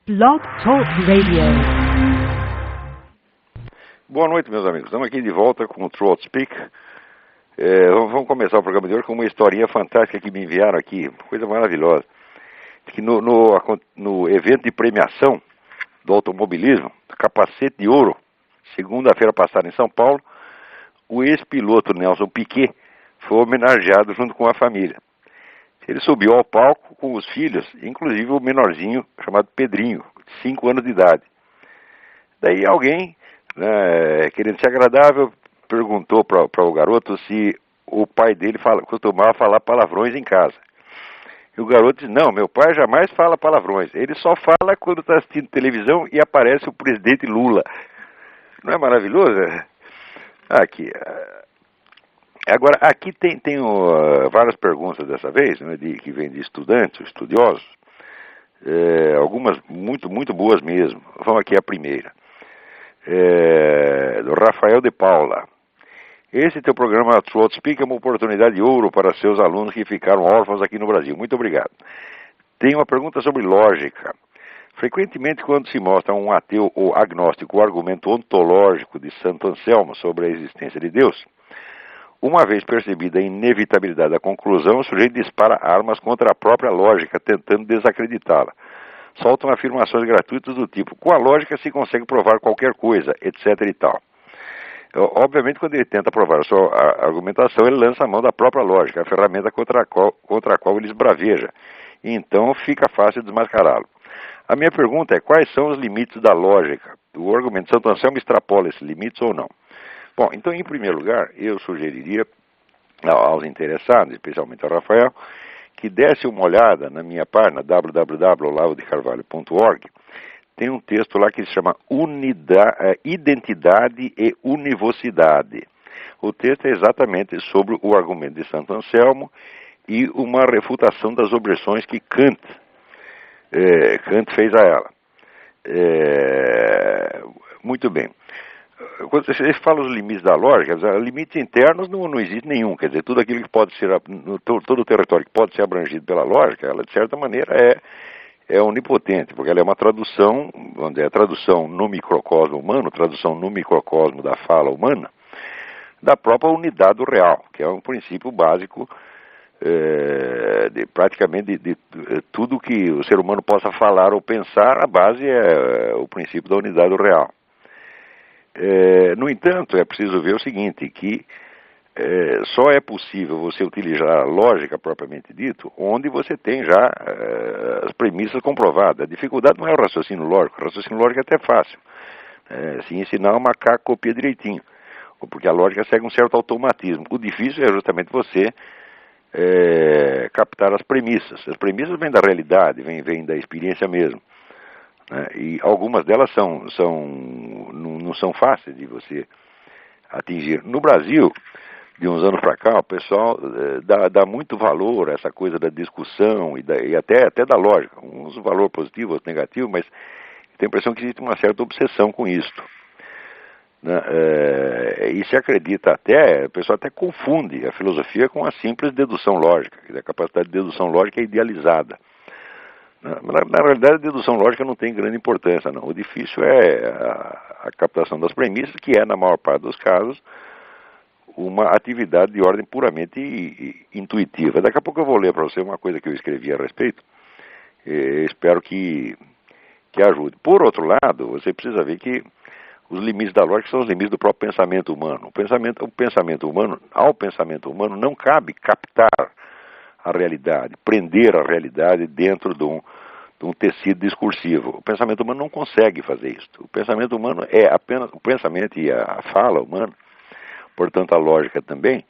Blog Talk Radio. Boa noite, meus amigos. Estamos aqui de volta com o Throat Speak. Vamos começar o programa de hoje com uma historinha fantástica que me enviaram aqui, coisa maravilhosa. Que no evento de premiação do automobilismo, Capacete de Ouro, segunda-feira passada em São Paulo, o ex-piloto Nelson Piquet foi homenageado junto com a família. Ele subiu ao palco com os filhos, inclusive o menorzinho chamado Pedrinho, de 5 anos de idade. Daí alguém, querendo ser agradável, perguntou para o garoto se o pai dele costumava falar palavrões em casa. E o garoto disse: não, meu pai jamais fala palavrões. Ele só fala quando está assistindo televisão e aparece o presidente Lula. Não é maravilhoso? Aqui. Agora, aqui tem várias perguntas dessa vez, né, que vêm de estudantes, estudiosos, algumas muito boas mesmo. Vamos aqui a primeira, do Rafael de Paula. Esse teu programa Throat Speak é uma oportunidade de ouro para seus alunos que ficaram órfãos aqui no Brasil. Muito obrigado. Tem uma pergunta sobre lógica. Frequentemente, quando se mostra um ateu ou agnóstico o argumento ontológico de Santo Anselmo sobre a existência de Deus, uma vez percebida a inevitabilidade da conclusão, o sujeito dispara armas contra a própria lógica, tentando desacreditá-la. Soltam afirmações gratuitas do tipo: com a lógica se consegue provar qualquer coisa, etc. e tal. Obviamente, quando ele tenta provar a sua argumentação, ele lança a mão da própria lógica, a ferramenta contra a qual ele esbraveja. E então fica fácil desmascará-lo. A minha pergunta é: quais são os limites da lógica? O argumento de Santo Anselmo extrapola esses limites ou não? Bom, então, em primeiro lugar, eu sugeriria aos interessados, especialmente ao Rafael, que desse uma olhada na minha página, www.olavodecarvalho.org. Tem um texto lá que se chama Identidade e Univocidade. O texto é exatamente sobre o argumento de Santo Anselmo e uma refutação das objeções que Kant fez a ela. Muito bem. Quando você fala os limites da lógica, limites internos não existe nenhum. Quer dizer, tudo aquilo que pode ser, todo o território que pode ser abrangido pela lógica, ela de certa maneira é onipotente, porque ela é uma tradução, vamos dizer, a tradução no microcosmo humano, tradução no microcosmo da fala humana, da própria unidade do real, que é um princípio básico praticamente de tudo que o ser humano possa falar ou pensar. A base é o princípio da unidade do real. No entanto, é preciso ver o seguinte, que só é possível você utilizar a lógica propriamente dito, onde você tem já as premissas comprovadas. A dificuldade não é o raciocínio lógico é até fácil. Se ensinar o macaco copia direitinho, porque a lógica segue um certo automatismo. O difícil é justamente você captar as premissas. As premissas vêm da realidade, vêm da experiência mesmo. E algumas delas não são fáceis de você atingir. No Brasil, de uns anos para cá, o pessoal dá muito valor a essa coisa da discussão e até da lógica. Uns valor positivo, outros negativo, mas tem a impressão que existe uma certa obsessão com isto. E se acredita o pessoal até confunde a filosofia com a simples dedução lógica, quer dizer, a capacidade de dedução lógica é idealizada. Na realidade, a dedução lógica não tem grande importância, não. O difícil é a captação das premissas, que é, na maior parte dos casos, uma atividade de ordem puramente intuitiva. Daqui a pouco eu vou ler para você uma coisa que eu escrevi a respeito. Espero que ajude. Por outro lado, você precisa ver que os limites da lógica são os limites do próprio pensamento humano. Ao pensamento humano não cabe captar a realidade, prender a realidade dentro de um tecido discursivo. O pensamento humano não consegue fazer isso. O pensamento humano é apenas o pensamento e a fala humana, portanto a lógica também,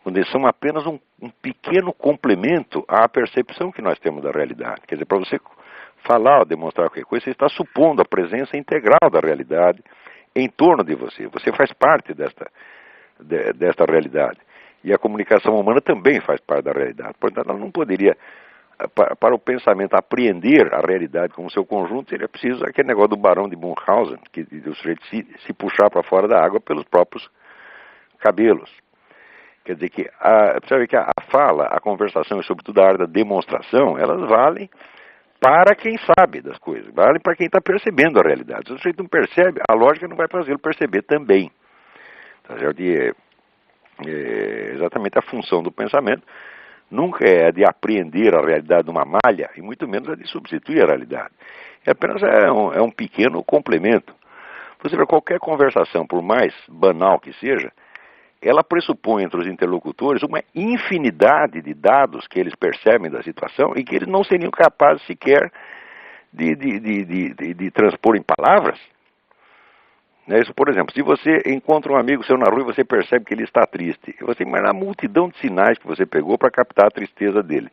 onde são apenas um pequeno complemento à percepção que nós temos da realidade. Quer dizer, para você falar ou demonstrar qualquer coisa, você está supondo a presença integral da realidade em torno de você. Você faz parte desta realidade. E a comunicação humana também faz parte da realidade. Portanto, ela não poderia, para o pensamento apreender a realidade como seu conjunto, seria preciso aquele negócio do Barão de Munchausen, que o sujeito se puxar para fora da água pelos próprios cabelos. Quer dizer que precisa ver que a fala, a conversação e sobretudo a arte da demonstração, elas valem para quem sabe das coisas, vale para quem está percebendo a realidade. Se o sujeito não percebe, a lógica não vai fazê-lo perceber também. Tá certo? E exatamente a função do pensamento nunca é a de apreender a realidade numa malha, e muito menos a de substituir a realidade. É apenas um pequeno complemento. Você vê, qualquer conversação, por mais banal que seja, ela pressupõe entre os interlocutores uma infinidade de dados que eles percebem da situação e que eles não seriam capazes sequer de transpor em palavras. Isso, por exemplo, se você encontra um amigo seu na rua e você percebe que ele está triste, você imagina a multidão de sinais que você pegou para captar a tristeza dele.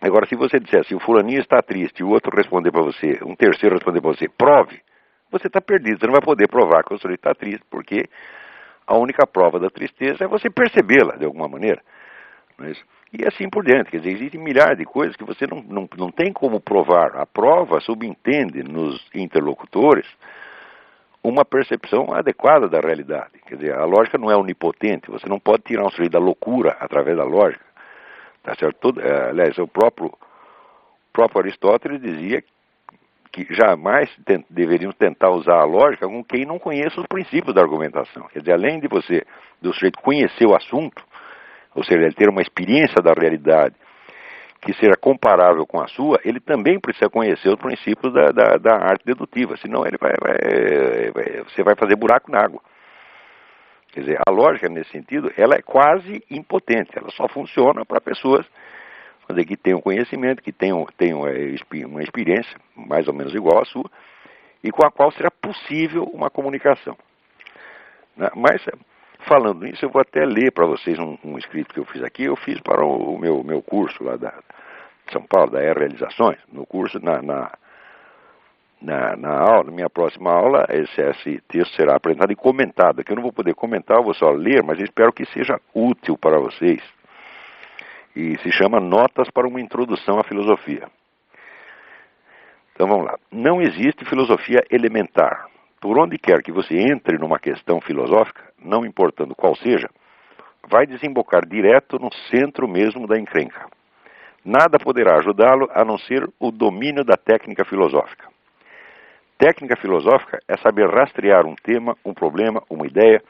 Agora, se você disser assim, o fulaninho está triste, e o outro responder para você, um terceiro responder para você, prove, você está perdido, você não vai poder provar que o sujeito está triste, porque a única prova da tristeza é você percebê-la de alguma maneira. E assim por diante, quer dizer, existem milhares de coisas que você não tem como provar. A prova subentende nos interlocutores uma percepção adequada da realidade. Quer dizer, a lógica não é onipotente, você não pode tirar um sujeito da loucura através da lógica. Tá certo? Aliás, o próprio Aristóteles dizia que jamais deveríamos tentar usar a lógica com quem não conhece os princípios da argumentação. Quer dizer, além do sujeito conhecer o assunto, ou seja, ele ter uma experiência da realidade que seja comparável com a sua, ele também precisa conhecer os princípios da arte dedutiva, senão você vai fazer buraco na água. Quer dizer, a lógica, nesse sentido, ela é quase impotente, ela só funciona para pessoas que tenham conhecimento, que tenham uma experiência mais ou menos igual à sua, e com a qual será possível uma comunicação. Mas, falando nisso, eu vou até ler para vocês um escrito que eu fiz aqui. Eu fiz para o meu curso lá de São Paulo, da Realizações. No curso, na aula, minha próxima aula, esse texto será apresentado e comentado. Aqui eu não vou poder comentar, eu vou só ler, mas eu espero que seja útil para vocês. E se chama Notas para uma Introdução à Filosofia. Então vamos lá. Não existe filosofia elementar. Por onde quer que você entre numa questão filosófica, não importando qual seja, vai desembocar direto no centro mesmo da encrenca. Nada poderá ajudá-lo a não ser o domínio da técnica filosófica. Técnica filosófica é saber rastrear um tema, um problema, uma ideia,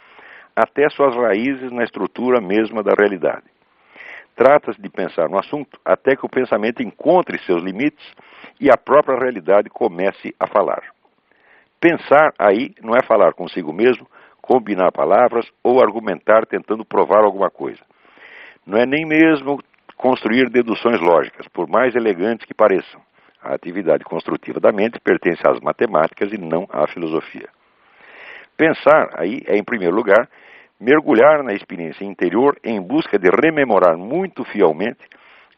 até suas raízes na estrutura mesma da realidade. Trata-se de pensar no assunto até que o pensamento encontre seus limites e a própria realidade comece a falar. Pensar aí não é falar consigo mesmo, combinar palavras ou argumentar tentando provar alguma coisa. Não é nem mesmo construir deduções lógicas, por mais elegantes que pareçam. A atividade construtiva da mente pertence às matemáticas e não à filosofia. Pensar aí é, em primeiro lugar, mergulhar na experiência interior em busca de rememorar muito fielmente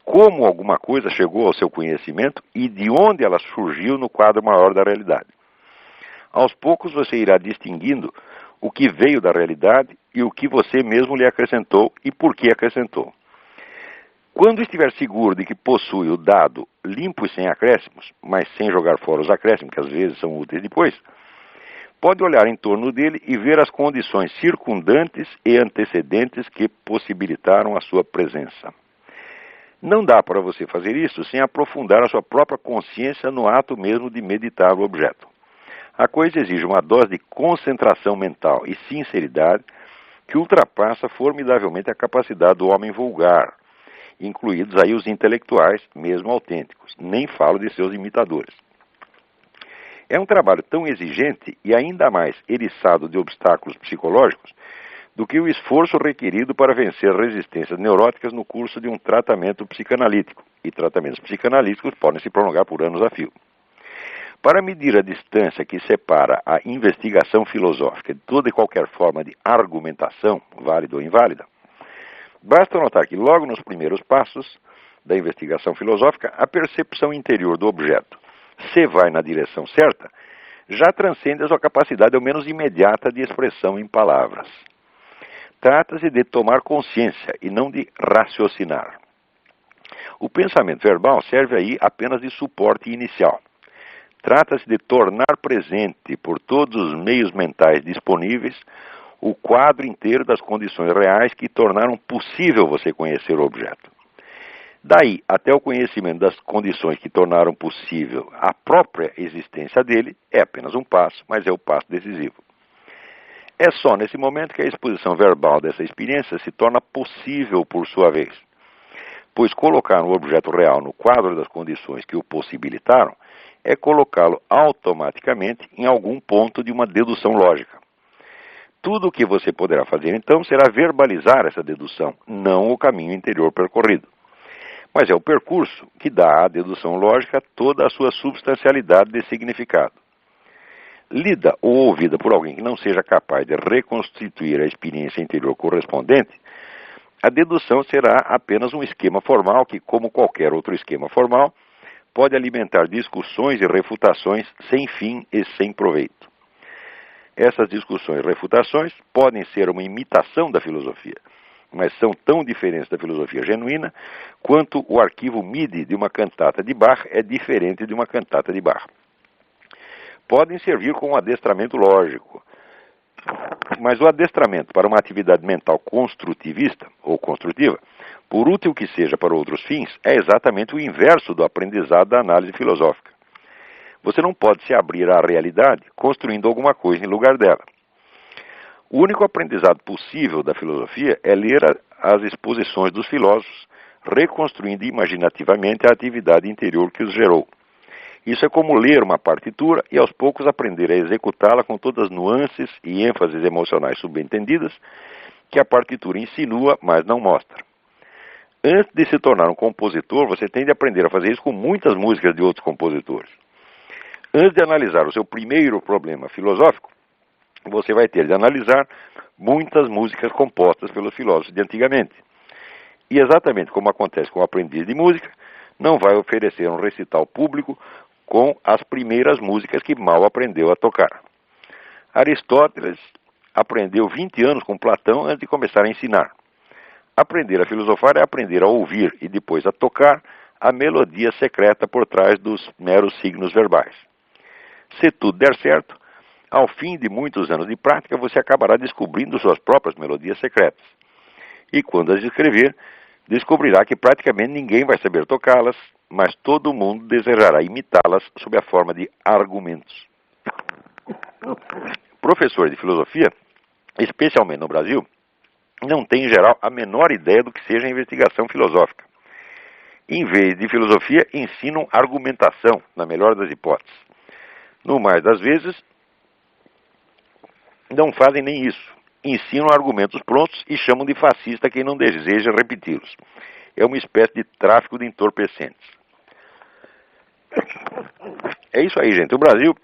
como alguma coisa chegou ao seu conhecimento e de onde ela surgiu no quadro maior da realidade. Aos poucos você irá distinguindo o que veio da realidade e o que você mesmo lhe acrescentou e por que acrescentou. Quando estiver seguro de que possui o dado limpo e sem acréscimos, mas sem jogar fora os acréscimos, que às vezes são úteis depois, pode olhar em torno dele e ver as condições circundantes e antecedentes que possibilitaram a sua presença. Não dá para você fazer isso sem aprofundar a sua própria consciência no ato mesmo de meditar o objeto. A coisa exige uma dose de concentração mental e sinceridade que ultrapassa formidavelmente a capacidade do homem vulgar, incluídos aí os intelectuais, mesmo autênticos, nem falo de seus imitadores. É um trabalho tão exigente e ainda mais eriçado de obstáculos psicológicos do que o esforço requerido para vencer resistências neuróticas no curso de um tratamento psicanalítico. E tratamentos psicanalíticos podem se prolongar por anos a fio. Para medir a distância que separa a investigação filosófica de toda e qualquer forma de argumentação, válida ou inválida, basta notar que logo nos primeiros passos da investigação filosófica, a percepção interior do objeto, se vai na direção certa, já transcende a sua capacidade, ao menos imediata, de expressão em palavras. Trata-se de tomar consciência e não de raciocinar. O pensamento verbal serve aí apenas de suporte inicial. Trata-se de tornar presente, por todos os meios mentais disponíveis, o quadro inteiro das condições reais que tornaram possível você conhecer o objeto. Daí até o conhecimento das condições que tornaram possível a própria existência dele é apenas um passo, mas é o passo decisivo. É só nesse momento que a exposição verbal dessa experiência se torna possível por sua vez, pois colocar um objeto real no quadro das condições que o possibilitaram é colocá-lo automaticamente em algum ponto de uma dedução lógica. Tudo o que você poderá fazer então será verbalizar essa dedução, não o caminho interior percorrido. Mas é o percurso que dá à dedução lógica toda a sua substancialidade de significado. Lida ou ouvida por alguém que não seja capaz de reconstituir a experiência interior correspondente, a dedução será apenas um esquema formal que, como qualquer outro esquema formal, pode alimentar discussões e refutações sem fim e sem proveito. Essas discussões e refutações podem ser uma imitação da filosofia, mas são tão diferentes da filosofia genuína quanto o arquivo MIDI de uma cantata de Bach é diferente de uma cantata de Bach. Podem servir como um adestramento lógico, mas o adestramento para uma atividade mental construtivista ou construtiva, por útil que seja para outros fins, é exatamente o inverso do aprendizado da análise filosófica. Você não pode se abrir à realidade construindo alguma coisa em lugar dela. O único aprendizado possível da filosofia é ler as exposições dos filósofos, reconstruindo imaginativamente a atividade interior que os gerou. Isso é como ler uma partitura e aos poucos aprender a executá-la com todas as nuances e ênfases emocionais subentendidas que a partitura insinua, mas não mostra. Antes de se tornar um compositor, você tem de aprender a fazer isso com muitas músicas de outros compositores. Antes de analisar o seu primeiro problema filosófico, você vai ter de analisar muitas músicas compostas pelos filósofos de antigamente. E exatamente como acontece com o aprendiz de música, não vai oferecer um recital público com as primeiras músicas que mal aprendeu a tocar. Aristóteles aprendeu 20 anos com Platão antes de começar a ensinar. Aprender a filosofar é aprender a ouvir e depois a tocar a melodia secreta por trás dos meros signos verbais. Se tudo der certo, ao fim de muitos anos de prática, você acabará descobrindo suas próprias melodias secretas. E quando as escrever, descobrirá que praticamente ninguém vai saber tocá-las, mas todo mundo desejará imitá-las sob a forma de argumentos. Professor de filosofia, especialmente no Brasil, não tem em geral a menor ideia do que seja a investigação filosófica. Em vez de filosofia, ensinam argumentação, na melhor das hipóteses. No mais das vezes, não fazem nem isso. Ensinam argumentos prontos e chamam de fascista quem não deseja repeti-los. É uma espécie de tráfico de entorpecentes. É isso aí, gente. O Brasil,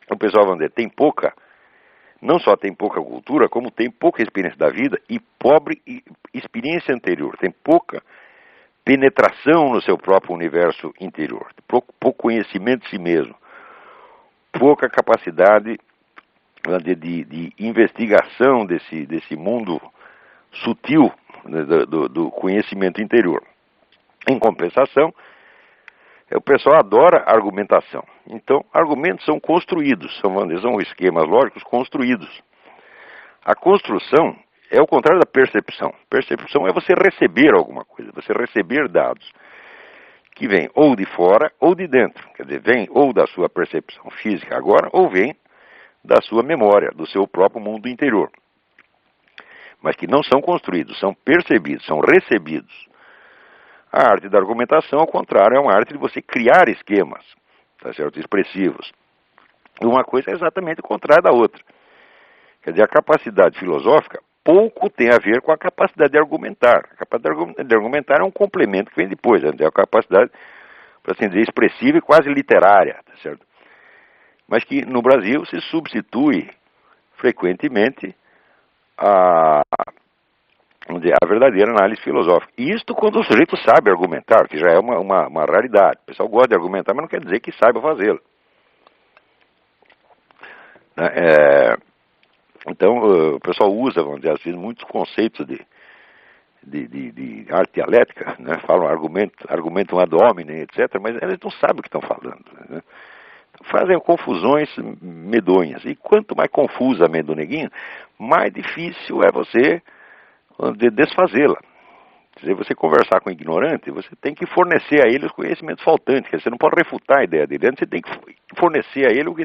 o pessoal vai dizer, não só tem pouca cultura, como tem pouca experiência da vida e pobre experiência anterior. Tem pouca penetração no seu próprio universo interior. Pouco conhecimento de si mesmo. Pouca capacidade de investigação desse mundo sutil, né, do conhecimento interior. Em compensação, o pessoal adora argumentação. Então, argumentos são construídos, são esquemas lógicos construídos. A construção é o contrário da percepção. Percepção é você receber alguma coisa, você receber dados que vêm ou de fora ou de dentro. Quer dizer, vem ou da sua percepção física agora, ou vem da sua memória, do seu próprio mundo interior. Mas que não são construídos, são percebidos, são recebidos. A arte da argumentação, ao contrário, é uma arte de você criar esquemas, tá certo? Expressivos. E uma coisa é exatamente o contrário da outra. Quer dizer, a capacidade filosófica pouco tem a ver com a capacidade de argumentar. A capacidade de argumentar é um complemento que vem depois, né? É a capacidade, para assim dizer, expressiva e quase literária, tá certo? Mas que no Brasil se substitui frequentemente a verdadeira análise filosófica. E isto quando o sujeito sabe argumentar, que já é uma raridade. O pessoal gosta de argumentar, mas não quer dizer que saiba fazê-lo. Então, o pessoal usa, vamos dizer, às vezes, muitos conceitos de arte dialética, né? Falam argumentam ad hominem, etc., mas eles não sabem o que estão falando, né? Fazem confusões medonhas. E quanto mais confusa a medoneguinha, mais difícil é você desfazê-la. Quer dizer, você conversar com o ignorante, você tem que fornecer a ele os conhecimentos faltantes. Quer dizer, você não pode refutar a ideia dele, antes você tem que fornecer a ele o que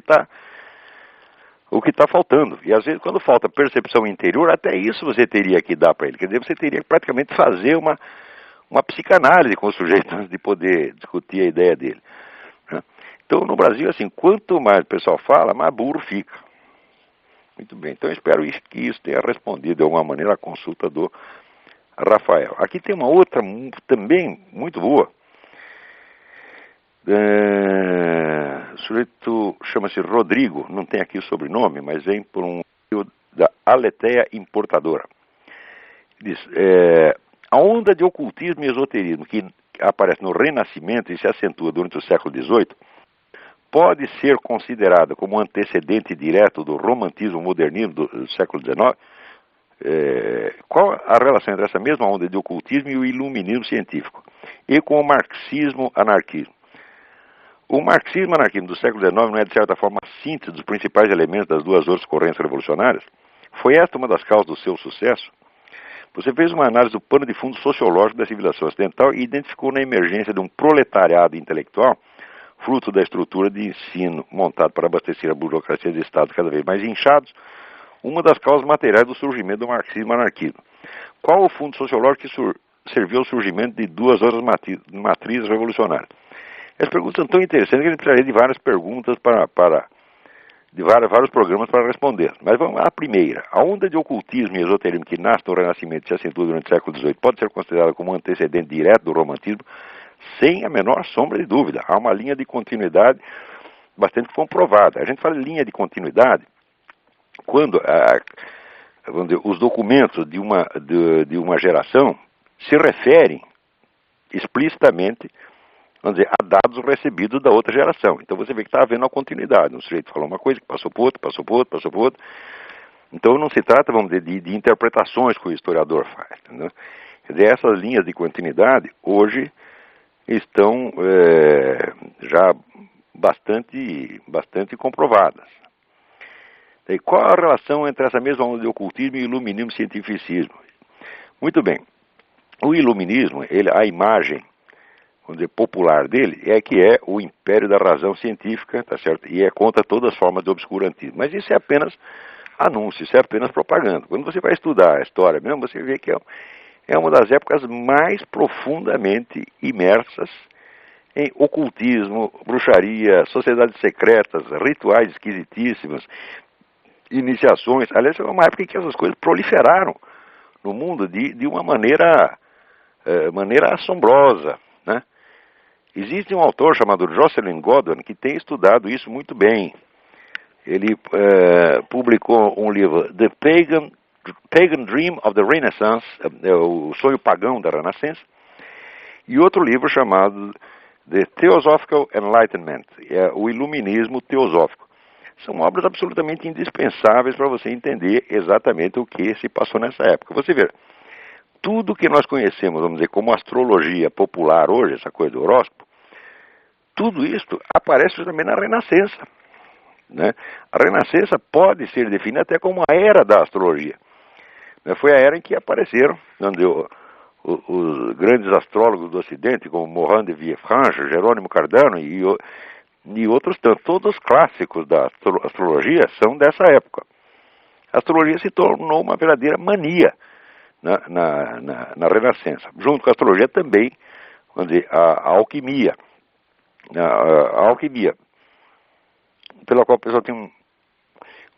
está faltando. E às vezes, quando falta percepção interior, até isso você teria que dar para ele. Quer dizer, você teria que praticamente fazer uma psicanálise com o sujeito antes de poder discutir a ideia dele. Né? Então, no Brasil, assim, quanto mais o pessoal fala, mais burro fica. Muito bem, então eu espero que isso tenha respondido de alguma maneira a consulta do Rafael. Aqui tem uma outra também muito boa. O sujeito chama-se Rodrigo, não tem aqui o sobrenome, mas vem por um da Aletheia Importadora. Diz, a onda de ocultismo e esoterismo que aparece no Renascimento e se acentua durante o século XVIII pode ser considerada como um antecedente direto do romantismo modernismo do século XIX? Qual a relação entre essa mesma onda de ocultismo e o iluminismo científico? E com o marxismo-anarquismo? O marxismo-anarquismo do século XIX não é, de certa forma, a síntese dos principais elementos das duas outras correntes revolucionárias? Foi esta uma das causas do seu sucesso? Você fez uma análise do pano de fundo sociológico da civilização ocidental e identificou na emergência de um proletariado intelectual, fruto da estrutura de ensino montado para abastecer a burocracia de Estado cada vez mais inchados, uma das causas materiais do surgimento do marxismo-anarquismo. Qual o fundo sociológico que serviu ao surgimento de duas outras matrizes revolucionárias? As perguntas são tão interessantes que a gente precisaria de várias perguntas de vários programas para responder. Mas vamos lá, a primeira. A onda de ocultismo e esoterismo que nasce no Renascimento e se acentua durante o século XVIII pode ser considerada como um antecedente direto do romantismo, sem a menor sombra de dúvida. Há uma linha de continuidade bastante comprovada. A gente fala em linha de continuidade quando os documentos de uma geração se referem explicitamente, vamos dizer, a dados recebidos da outra geração. Então você vê que está havendo uma continuidade. Um sujeito falou uma coisa, que passou por outro, passou por outro, passou por outro. Então não se trata, vamos dizer, de interpretações que o historiador faz. Entendeu? Quer dizer, essas linhas de continuidade hoje estão já bastante comprovadas. E qual a relação entre essa mesma onda de ocultismo e iluminismo e cientificismo? Muito bem. O iluminismo, a imagem, vamos dizer, popular dele, que é o império da razão científica, tá certo? E é contra todas as formas de obscurantismo. Mas isso é apenas anúncio, isso é apenas propaganda. Quando você vai estudar a história mesmo, você vê que é uma das épocas mais profundamente imersas em ocultismo, bruxaria, sociedades secretas, rituais esquisitíssimos, iniciações. Aliás, é uma época em que essas coisas proliferaram no mundo de uma maneira assombrosa, né? Existe um autor chamado Jocelyn Godwin que tem estudado isso muito bem. Ele publicou um livro, The Pagan Dream of the Renaissance, o sonho pagão da Renascença, e outro livro chamado The Theosophical Enlightenment, o iluminismo teosófico. São obras absolutamente indispensáveis para você entender exatamente o que se passou nessa época. Você vê, tudo que nós conhecemos, vamos dizer, como astrologia popular hoje, essa coisa do horóscopo, tudo isso aparece também na Renascença. Né? A Renascença pode ser definida até como a era da astrologia. Foi a era em que apareceram, os grandes astrólogos do Ocidente, como Morin de Villefranche, Jerônimo Cardano e outros tantos. Todos os clássicos da astrologia são dessa época. A astrologia se tornou uma verdadeira mania na Renascença. Junto com a astrologia também, vamos dizer, a alquimia. A alquimia, pela qual o pessoal tem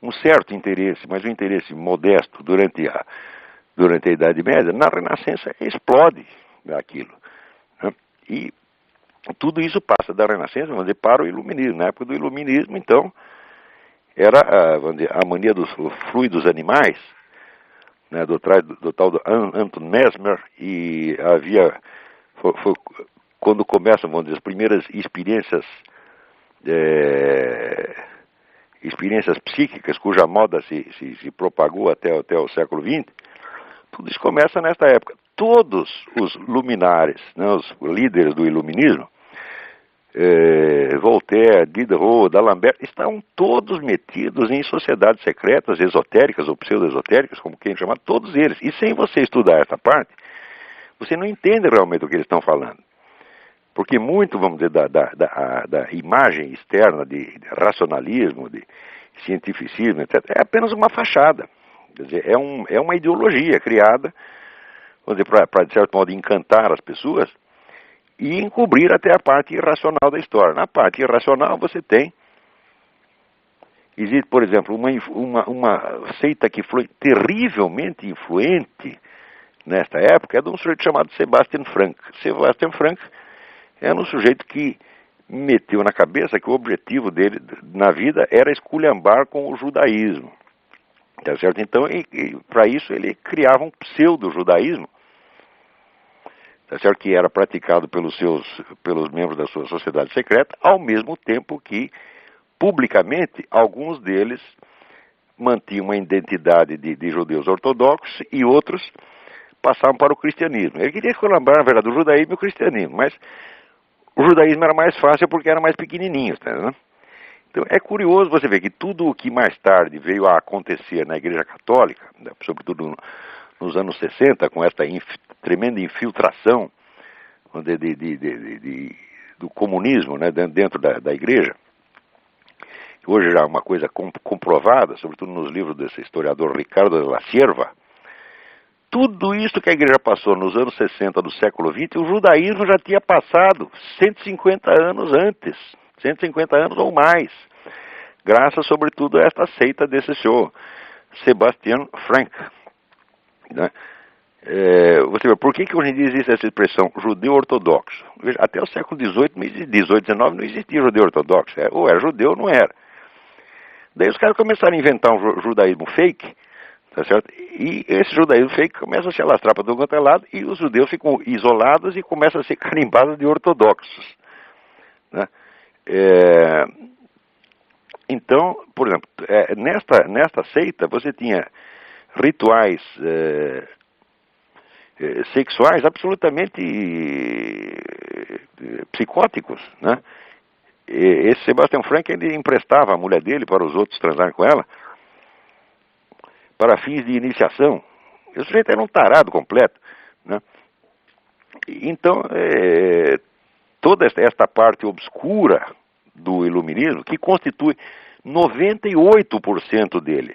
um certo interesse, mas um interesse modesto durante a Idade Média, na Renascença explode aquilo. Né? E tudo isso passa da Renascença, vamos dizer, para o Iluminismo. Na época do Iluminismo, então, era vamos dizer, a mania dos fluidos animais, né, do tal do Anton Mesmer, e foi quando começam, vamos dizer, as primeiras experiências psíquicas, cuja moda se propagou até o século XX, tudo isso começa nesta época. Todos os luminares, né, os líderes do iluminismo, Voltaire, Diderot, D'Alembert, estão todos metidos em sociedades secretas, esotéricas ou pseudo-esotéricas, como quem chama, todos eles. E sem você estudar essa parte, você não entende realmente o que eles estão falando. Porque muito, vamos dizer, da imagem externa de racionalismo, de cientificismo, etc., é apenas uma fachada. Quer dizer, é uma ideologia criada, vamos dizer, para, de certo modo, encantar as pessoas e encobrir até a parte irracional da história. Na parte irracional você tem, existe, por exemplo, uma seita que foi terrivelmente influente nesta época, é de um sujeito chamado Sebastian Frank. Sebastian Frank era um sujeito que meteu na cabeça que o objetivo dele na vida era esculhambar com o judaísmo. Tá certo? Então, para isso, ele criava um pseudo-judaísmo, tá certo? Que era praticado pelos membros da sua sociedade secreta, ao mesmo tempo que, publicamente, alguns deles mantinham uma identidade de judeus ortodoxos e outros passavam para o cristianismo. Ele queria esculhambar, na verdade, o judaísmo e o cristianismo, mas o judaísmo era mais fácil porque era mais pequenininho, tá, né? Então é curioso você ver que tudo o que mais tarde veio a acontecer na Igreja Católica, né, sobretudo nos anos 60, com esta tremenda infiltração do comunismo, né, dentro da Igreja, que hoje já é uma coisa comprovada, sobretudo nos livros desse historiador Ricardo de la Sierva. Tudo isso que a Igreja passou nos anos 60 do século XX, o judaísmo já tinha passado 150 anos antes, 150 anos ou mais, graças, sobretudo, a esta seita desse senhor, Sebastian Frank. Né? Você vê, por que hoje em dia existe essa expressão judeu ortodoxo? Veja, até o século XVIII, XIX não existia judeu ortodoxo, ou era judeu ou não era. Daí os caras começaram a inventar um judaísmo fake, tá certo? E esse judaísmo fake começa a se alastrar para todo quanto é lado e os judeus ficam isolados e começam a ser carimbados de ortodoxos. Né? Então, por exemplo, nesta seita você tinha rituais sexuais absolutamente psicóticos, né? Esse Sebastian Frank, ele emprestava a mulher dele para os outros transarem com ela para fins de iniciação. O sujeito era um tarado completo, né? Então, toda esta parte obscura do iluminismo, que constitui 98% dele,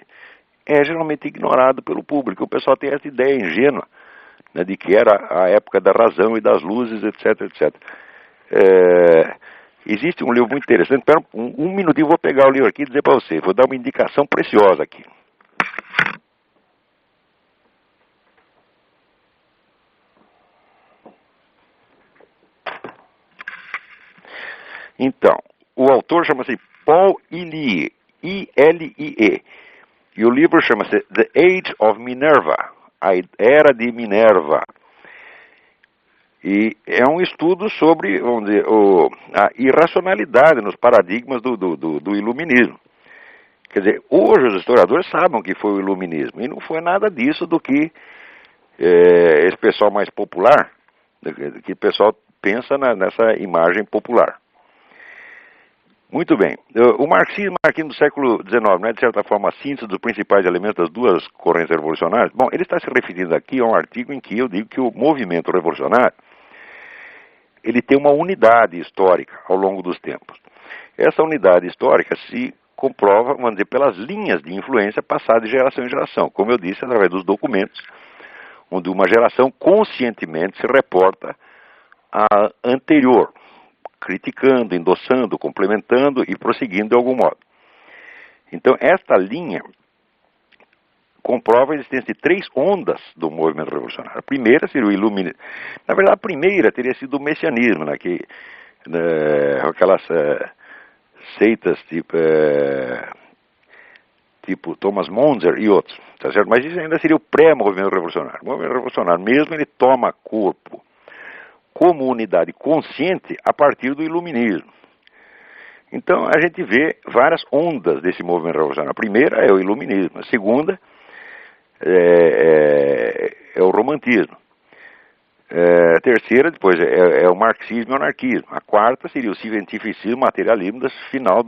é geralmente ignorado pelo público. O pessoal tem essa ideia ingênua, né, de que era a época da razão e das luzes, etc, etc. Existe um livro muito interessante. Espera um minutinho, vou pegar o livro aqui e dizer para você. Vou dar uma indicação preciosa aqui. Então, o autor chama-se Paul Elie, I-L-I-E. E o livro chama-se The Age of Minerva, a Era de Minerva. E é um estudo sobre, vamos dizer, a irracionalidade nos paradigmas do iluminismo. Quer dizer, hoje os historiadores sabem o que foi o iluminismo, e não foi nada disso do que esse pessoal mais popular, que o pessoal pensa nessa imagem popular. Muito bem. O marxismo do século XIX não é, de certa forma, a síntese dos principais elementos das duas correntes revolucionárias? Bom, ele está se referindo aqui a um artigo em que eu digo que o movimento revolucionário ele tem uma unidade histórica ao longo dos tempos. Essa unidade histórica se comprova, vamos dizer, pelas linhas de influência passadas de geração em geração. Como eu disse, através dos documentos, onde uma geração conscientemente se reporta à anterior, criticando, endossando, complementando e prosseguindo de algum modo. Então, esta linha comprova a existência de três ondas do movimento revolucionário. A primeira seria o iluminismo. Na verdade, a primeira teria sido o messianismo, né, aquelas seitas tipo Thomas Monzer e outros, tá certo? Mas isso ainda seria o pré-movimento revolucionário. O movimento revolucionário mesmo, ele toma corpo como unidade consciente a partir do iluminismo. Então, a gente vê várias ondas desse movimento revolucionário. A primeira é o iluminismo, a segunda é o romantismo. A terceira, depois, é o marxismo e o anarquismo. A quarta seria o cientificismo, materialismo, do final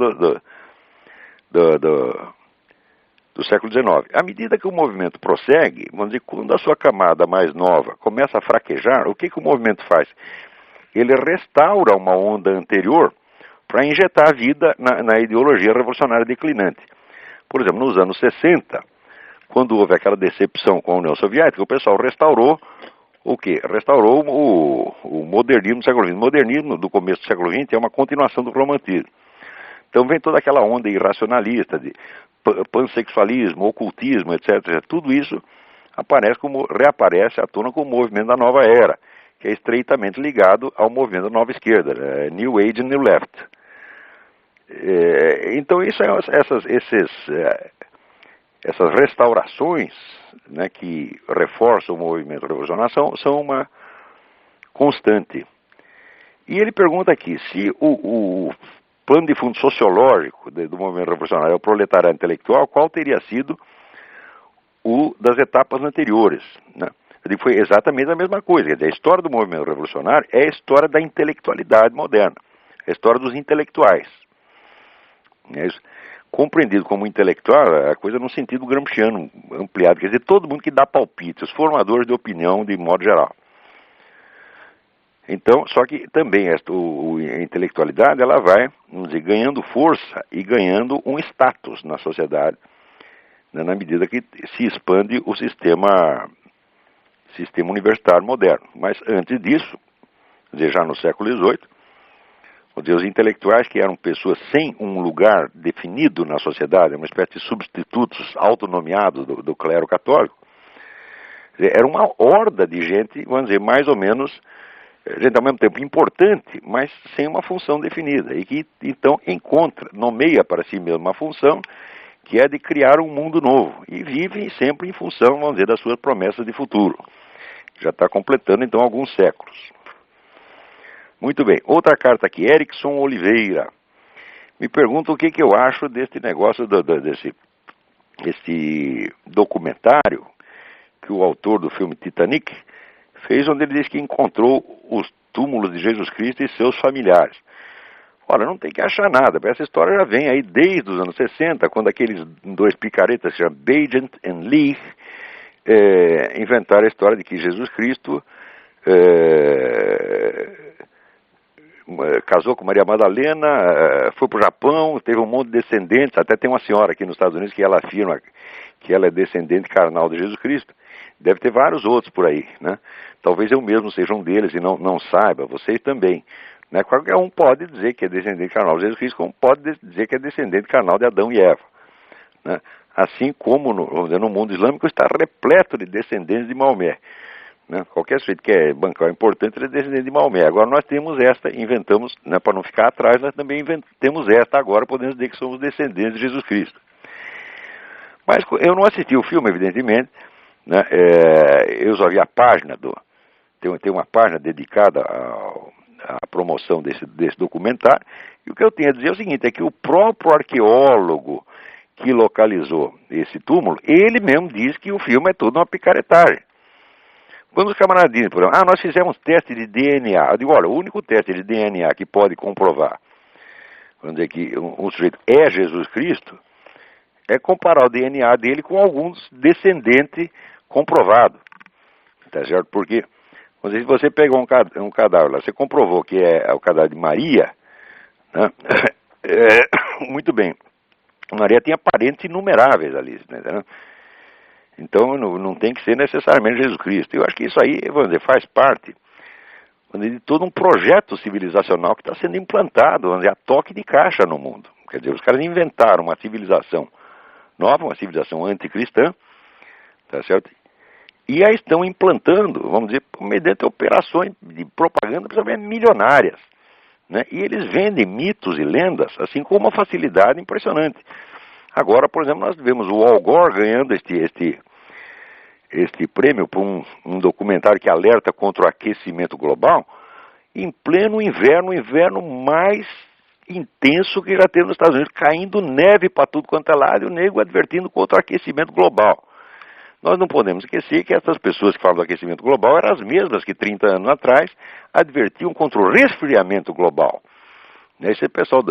do século XIX. À medida que o movimento prossegue, vamos dizer, quando a sua camada mais nova começa a fraquejar, o que o movimento faz? Ele restaura uma onda anterior para injetar vida na ideologia revolucionária declinante. Por exemplo, nos anos 60, quando houve aquela decepção com a União Soviética, o pessoal restaurou o quê? Restaurou o modernismo do século XX. O modernismo do começo do século XX é uma continuação do romantismo. Então vem toda aquela onda irracionalista de pansexualismo, ocultismo, etc. Tudo isso reaparece à tona com o movimento da nova era, que é estreitamente ligado ao movimento da nova esquerda, New Age and New Left. Então essas restaurações, né, que reforçam o movimento revolucionário são uma constante. E ele pergunta aqui, se o plano de fundo sociológico do movimento revolucionário é o proletariado intelectual, qual teria sido o das etapas anteriores, né? Eu digo, foi exatamente a mesma coisa. Quer dizer, a história do movimento revolucionário é a história da intelectualidade moderna, a história dos intelectuais. É isso. Compreendido como intelectual, a coisa no sentido gramsciano ampliado, quer dizer, todo mundo que dá palpite, os formadores de opinião de modo geral. Então, só que também a intelectualidade, ela vai, vamos dizer, ganhando força e ganhando um status na sociedade, né, na medida que se expande o sistema universitário moderno. Mas antes disso, quer dizer, já no século XVIII, os intelectuais, que eram pessoas sem um lugar definido na sociedade, uma espécie de substitutos autonomeados do clero católico, era uma horda de gente, vamos dizer, mais ou menos, gente ao mesmo tempo importante, mas sem uma função definida, e que então nomeia para si mesmo uma função que é de criar um mundo novo, e vive sempre em função, vamos dizer, das suas promessas de futuro. Já está completando então alguns séculos. Muito bem, outra carta aqui, Erickson Oliveira. Me pergunta o que eu acho deste negócio, desse documentário que o autor do filme Titanic fez, onde ele diz que encontrou os túmulos de Jesus Cristo e seus familiares. Olha, não tem que achar nada, essa história já vem aí desde os anos 60, quando aqueles dois picaretas, se chamam Bagent e Lee, inventaram a história de que Jesus Cristo casou com Maria Madalena, foi para o Japão, teve um monte de descendentes, até tem uma senhora aqui nos Estados Unidos que ela afirma que ela é descendente carnal de Jesus Cristo. Deve ter vários outros por aí, né? Talvez eu mesmo seja um deles e não saiba, vocês também. Né? Qualquer um pode dizer que é descendente carnal de Jesus Cristo, como pode dizer que é descendente carnal de Adão e Eva. Né? Assim como no mundo islâmico está repleto de descendentes de Maomé. Né? Qualquer sujeito que é bancar importante, ele é descendente de Maomé. Agora nós temos inventamos, né, para não ficar atrás, nós também temos agora podemos dizer que somos descendentes de Jesus Cristo. Mas eu não assisti o filme, evidentemente, né? Eu só vi a página tem uma página dedicada à promoção desse documentário, e o que eu tenho a dizer é o seguinte, é que o próprio arqueólogo que localizou esse túmulo, ele mesmo diz que o filme é tudo uma picaretagem. Quando os camaradas dizem, por exemplo, nós fizemos teste de DNA, eu digo, olha, o único teste de DNA que pode comprovar, vamos dizer que um sujeito é Jesus Cristo, é comparar o DNA dele com alguns descendentes comprovados. Tá certo? Porque, se você pegou um cadáver lá, você comprovou que é o cadáver de Maria, né? Muito bem. Maria tinha parentes inumeráveis ali, né? Então não tem que ser necessariamente Jesus Cristo. Eu acho que isso aí, vamos dizer, faz parte de todo um projeto civilizacional que está sendo implantado, vamos dizer, a toque de caixa no mundo. Quer dizer, os caras inventaram uma civilização nova, uma civilização anticristã, tá certo? E a estão implantando, vamos dizer, mediante operações de propaganda, principalmente milionárias, né? E eles vendem mitos e lendas, assim, com uma facilidade impressionante. Agora, por exemplo, nós vemos o Al Gore ganhando este prêmio por um documentário que alerta contra o aquecimento global, em pleno inverno, o inverno mais intenso que já teve nos Estados Unidos, caindo neve para tudo quanto é lado, e o nego advertindo contra o aquecimento global. Nós não podemos esquecer que essas pessoas que falam do aquecimento global eram as mesmas que 30 anos atrás advertiam contra o resfriamento global. Esse pessoal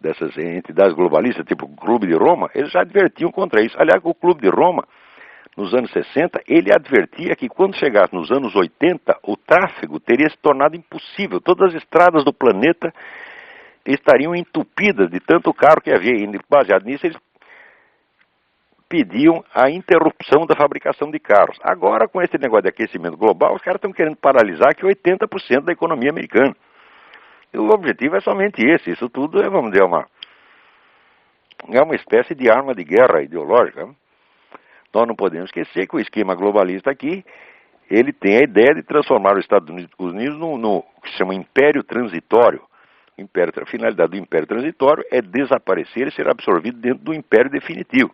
dessas entidades globalistas, tipo o Clube de Roma, eles já advertiam contra isso. Aliás, o Clube de Roma, nos anos 60, ele advertia que quando chegasse nos anos 80, o tráfego teria se tornado impossível. Todas as estradas do planeta estariam entupidas de tanto carro que havia. E baseado nisso, eles pediam a interrupção da fabricação de carros. Agora, com esse negócio de aquecimento global, os caras estão querendo paralisar que 80% da economia americana. E o objetivo é somente esse. Isso tudo é, vamos dizer, uma espécie de arma de guerra ideológica. Nós não podemos esquecer que o esquema globalista aqui, ele tem a ideia de transformar os Estados Unidos no que se chama império transitório. A finalidade do império transitório é desaparecer e ser absorvido dentro do império definitivo,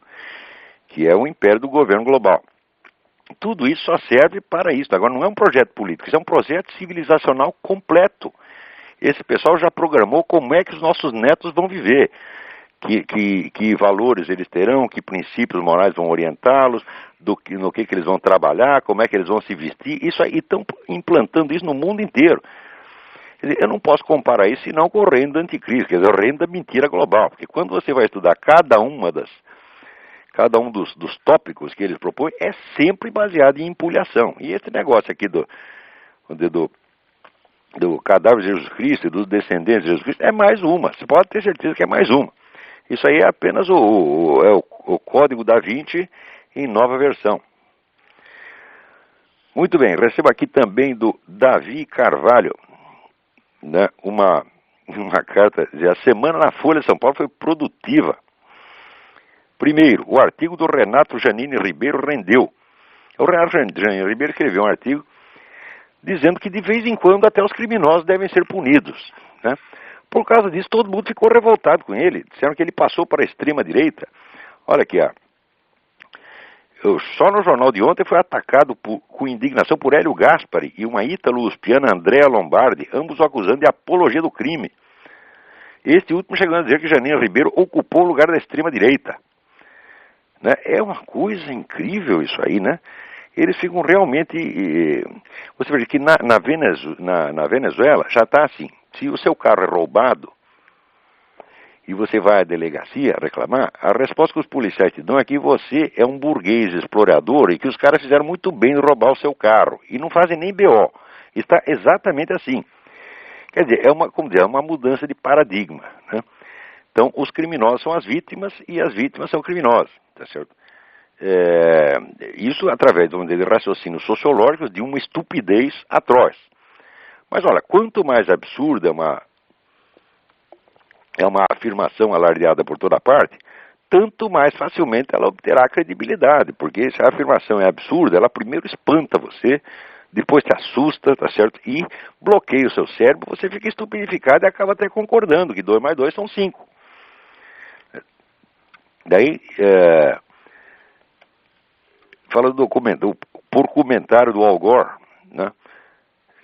que é o império do governo global. Tudo isso só serve para isso. Agora, não é um projeto político, isso é um projeto civilizacional completo. Esse pessoal já programou como é que os nossos netos vão viver, que valores eles terão, que princípios morais vão orientá-los, no que eles vão trabalhar, como é que eles vão se vestir. Isso aí, estão implantando isso no mundo inteiro. Quer dizer, eu não posso comparar isso senão com o reino do anticristo, quer dizer, o reino da mentira global. Porque quando você vai estudar cada um dos tópicos que eles propõem, é sempre baseado em empulhação. E esse negócio aqui do cadáver de Jesus Cristo e dos descendentes de Jesus Cristo é mais uma. Você pode ter certeza que é mais uma. Isso aí é apenas o código da Vinci em nova versão. Muito bem, recebo aqui também do Davi Carvalho, né, uma carta, a semana na Folha de São Paulo foi produtiva. Primeiro, o artigo do Renato Janine Ribeiro rendeu. O Renato Janine Ribeiro escreveu um artigo dizendo que de vez em quando até os criminosos devem ser punidos, né? Por causa disso, todo mundo ficou revoltado com ele. Disseram que ele passou para a extrema-direita. Olha aqui, só no jornal de ontem foi atacado com indignação por Hélio Gaspari e uma ítalo-uspiana, Andrea Lombardi, ambos o acusando de apologia do crime. Este último chegando a dizer que Janine Ribeiro ocupou o lugar da extrema-direita. Né? É uma coisa incrível isso aí, né? Eles ficam realmente... Você veja que na Venezuela já está assim. Se o seu carro é roubado e você vai à delegacia reclamar, a resposta que os policiais te dão é que você é um burguês explorador e que os caras fizeram muito bem em roubar o seu carro. E não fazem nem BO. Está exatamente assim. Quer dizer, é uma mudança de paradigma, né? Então, os criminosos são as vítimas e as vítimas são criminosos, tá certo? Isso através de raciocínios sociológicos de uma estupidez atroz. Mas olha, quanto mais absurda é uma afirmação alardeada por toda parte, tanto mais facilmente ela obterá credibilidade, porque se a afirmação é absurda, ela primeiro espanta você, depois te assusta, tá certo? E bloqueia o seu cérebro, você fica estupidificado e acaba até concordando que 2 mais 2 são 5. Daí, fala por comentário do Al Gore, né,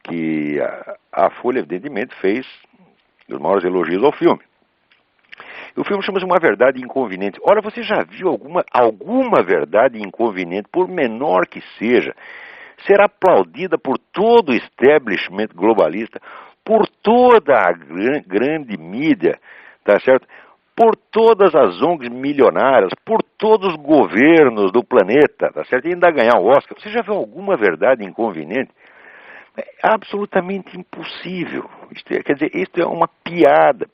que a Folha, evidentemente, fez os maiores elogios ao filme. E o filme chama-se Uma Verdade Inconveniente. Olha, você já viu alguma verdade inconveniente, por menor que seja, ser aplaudida por todo o establishment globalista, por toda a grande mídia, tá certo? Por todas as ONGs milionárias, por todos os governos do planeta, tá certo? E ainda ganhar o Oscar. Você já viu alguma verdade inconveniente? É absolutamente impossível. Quer dizer, isto é uma piada.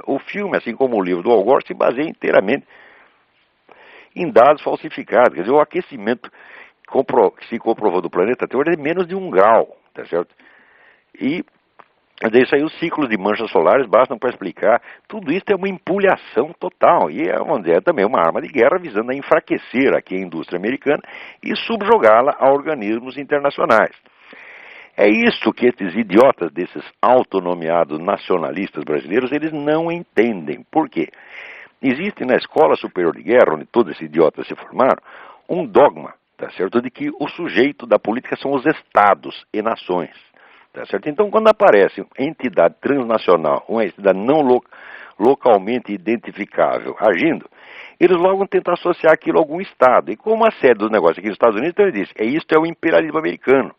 O filme, assim como o livro do Al Gore, se baseia inteiramente em dados falsificados. Quer dizer, o aquecimento que se comprovou do planeta até hoje é menos de 1 grau, tá certo? E isso aí, os ciclos de manchas solares bastam para explicar. Tudo isso é uma empulhação total. E é também uma arma de guerra visando a enfraquecer aqui a indústria americana e subjugá-la a organismos internacionais. É isso que esses idiotas desses autonomeados nacionalistas brasileiros, eles não entendem. Por quê? Existe na Escola Superior de Guerra, onde todos esses idiotas se formaram, um dogma, tá certo, de que o sujeito da política são os estados e nações. Tá certo? Então, quando aparece uma entidade transnacional, uma entidade não localmente identificável agindo, eles logo tentam associar aquilo a algum Estado. E como a sede dos negócios aqui nos Estados Unidos, então ele diz, isto é o imperialismo americano.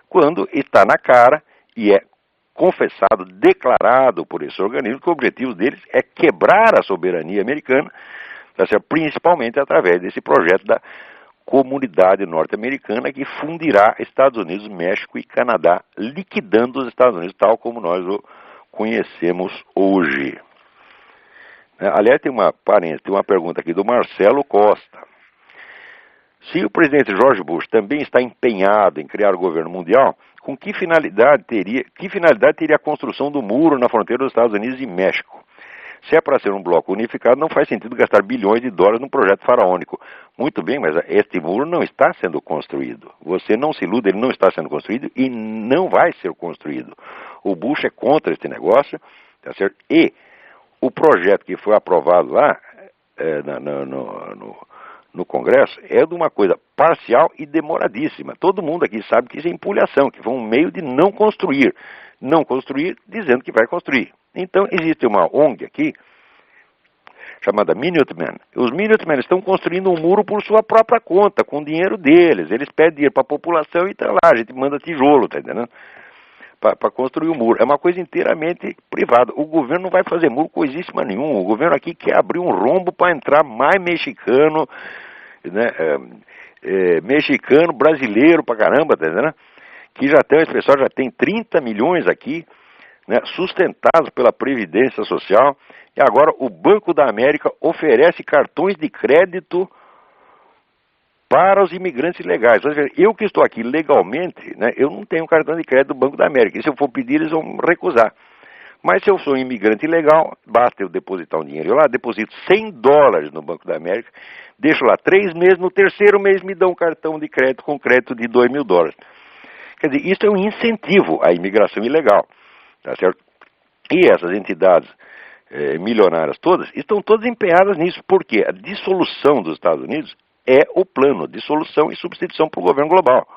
Quando está na cara e é confessado, declarado por esse organismo, que o objetivo deles é quebrar a soberania americana, tá certo? Principalmente através desse projeto da Comunidade Norte-Americana, que fundirá Estados Unidos, México e Canadá, liquidando os Estados Unidos, tal como nós o conhecemos hoje. Aliás, tem uma pergunta aqui do Marcelo Costa. Se o presidente George Bush também está empenhado em criar o governo mundial, com que finalidade teria a construção do muro na fronteira dos Estados Unidos e México? Se é para ser um bloco unificado, não faz sentido gastar bilhões de dólares num projeto faraônico. Muito bem, mas este muro não está sendo construído. Você não se iluda, ele não está sendo construído e não vai ser construído. O Bush é contra este negócio, tá certo? E o projeto que foi aprovado lá no Congresso é de uma coisa parcial e demoradíssima. Todo mundo aqui sabe que isso é empulhação, que foi um meio de não construir. Não construir dizendo que vai construir. Então, existe uma ONG aqui, chamada Minutemen. Os Minutemen estão construindo um muro por sua própria conta, com o dinheiro deles. Eles pedem dinheiro para a população e tá lá, a gente manda tijolo, tá entendendo? Para construir o muro. É uma coisa inteiramente privada. O governo não vai fazer muro coisíssima nenhuma. O governo aqui quer abrir um rombo para entrar mais mexicano, né? Mexicano, brasileiro pra caramba, tá entendendo? Que já tem, esse pessoal já tem 30 milhões aqui, né, sustentados pela Previdência Social, e agora o Banco da América oferece cartões de crédito para os imigrantes ilegais. Eu que estou aqui legalmente, né, eu não tenho cartão de crédito do Banco da América, e se eu for pedir eles vão recusar. Mas se eu sou um imigrante ilegal, basta eu depositar um dinheiro. Eu lá deposito $100 no Banco da América, deixo lá 3 meses, no terceiro mês me dão um cartão de crédito com crédito de $2.000. Quer dizer, isso é um incentivo à imigração ilegal. Tá certo? E essas entidades milionárias todas estão todas empenhadas nisso, porque a dissolução dos Estados Unidos é o plano, dissolução e substituição para o governo global.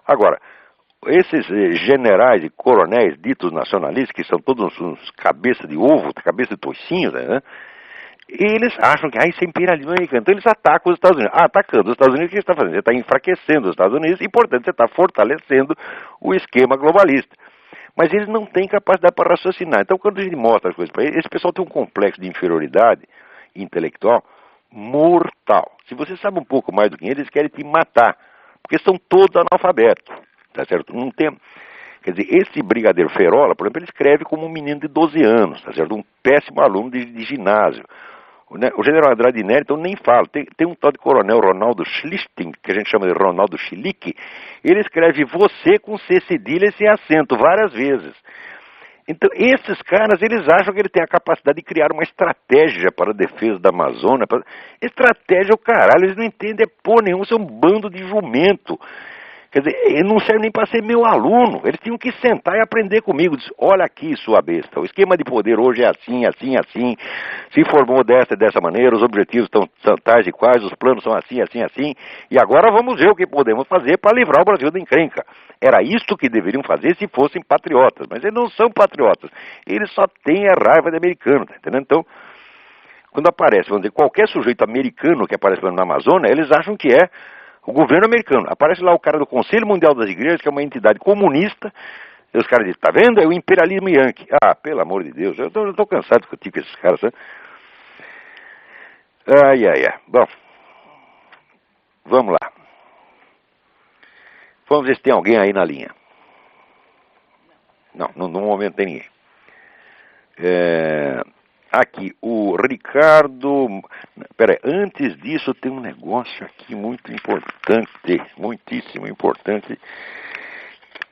Agora, esses generais e coronéis ditos nacionalistas, que são todos uns cabeça de ovo, cabeça de toicinho, né? Eles acham que isso é imperialismo americano, então eles atacam os Estados Unidos. Atacando os Estados Unidos, o que você está fazendo? Você está enfraquecendo os Estados Unidos e, portanto, você está fortalecendo o esquema globalista. Mas eles não têm capacidade para raciocinar. Então, quando a gente mostra as coisas para eles, esse pessoal tem um complexo de inferioridade intelectual mortal. Se você sabe um pouco mais do que eles querem te matar, porque são todos analfabetos, tá certo? Não tem... Quer dizer, esse brigadeiro Ferola, por exemplo, ele escreve como um menino de 12 anos, tá certo? Um péssimo aluno de ginásio. O general Andrade Neri, então, nem fala. Tem um tal de coronel Ronaldo Schlichting, que a gente chama de Ronaldo Schlick, ele escreve você com C cedilha e sem acento várias vezes. Então, esses caras, eles acham que ele tem a capacidade de criar uma estratégia para a defesa da Amazônia. Estratégia é o caralho, eles não entendem porra nenhuma, isso é um bando de jumento. Quer dizer, ele não serve nem para ser meu aluno. Eles tinham que sentar e aprender comigo. Diz, olha aqui, sua besta, o esquema de poder hoje é assim, assim, assim. Se formou dessa maneira, os objetivos são tais e quais, os planos são assim, assim, assim. E agora vamos ver o que podemos fazer para livrar o Brasil da encrenca. Era isto que deveriam fazer se fossem patriotas. Mas eles não são patriotas. Eles só têm a raiva de americano, tá entendendo? Então, quando aparece, vamos dizer, qualquer sujeito americano que aparece na Amazônia, eles acham que é o governo americano. Aparece lá o cara do Conselho Mundial das Igrejas, que é uma entidade comunista, e os caras dizem, tá vendo? É o imperialismo yankee. Ah, pelo amor de Deus, eu tô cansado de discutir com esses caras, sabe? Ai. Bom, vamos lá. Vamos ver se tem alguém aí na linha. Não, no momento tem ninguém. Aqui, o Ricardo... Peraí, antes disso tem um negócio aqui muito importante, muitíssimo importante,